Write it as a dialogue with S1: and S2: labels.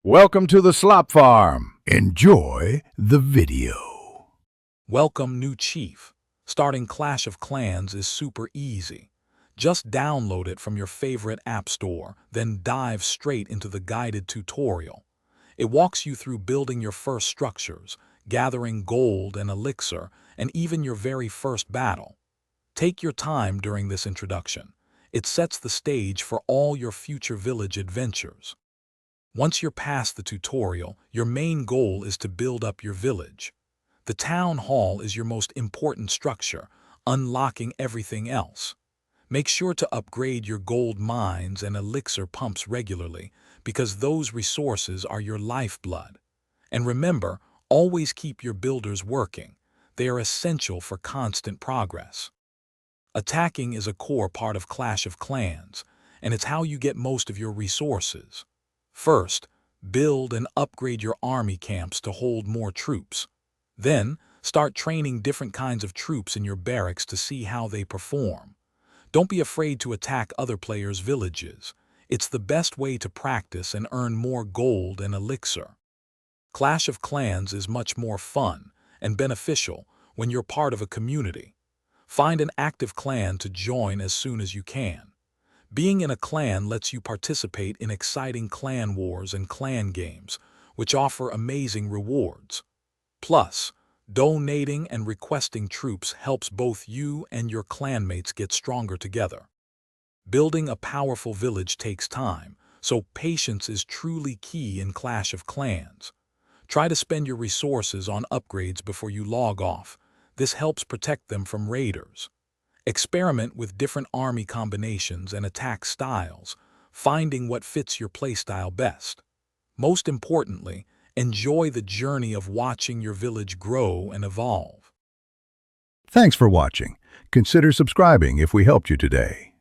S1: Welcome to the Slop Farm. Enjoy the video.
S2: Welcome, new chief. Starting Clash of Clans is super easy. Just download it from your favorite app store, then dive straight into the guided tutorial. It walks you through building your first structures, gathering gold and elixir, and even your very first battle. Take your time during this introduction. It sets the stage for all your future village adventures. Once you're past the tutorial, your main goal is to build up your village. The town hall is your most important structure, unlocking everything else. Make sure to upgrade your gold mines and elixir pumps regularly, because those resources are your lifeblood. And remember, always keep your builders working. They are essential for constant progress. Attacking is a core part of Clash of Clans, and it's how you get most of your resources. First, build and upgrade your army camps to hold more troops. Then, start training different kinds of troops in your barracks to see how they perform. Don't be afraid to attack other players' villages. It's the best way to practice and earn more gold and elixir. Clash of Clans is much more fun and beneficial when you're part of a community. Find an active clan to join as soon as you can. Being in a clan lets you participate in exciting clan wars and clan games, which offer amazing rewards. Plus, donating and requesting troops helps both you and your clanmates get stronger together. Building a powerful village takes time, so patience is truly key in Clash of Clans. Try to spend your resources on upgrades before you log off. This helps protect them from raiders. Experiment with different army combinations and attack styles, finding what fits your playstyle best. Most importantly, enjoy the journey of watching your village grow and evolve.
S1: Thanks for watching. Consider subscribing if we helped you today.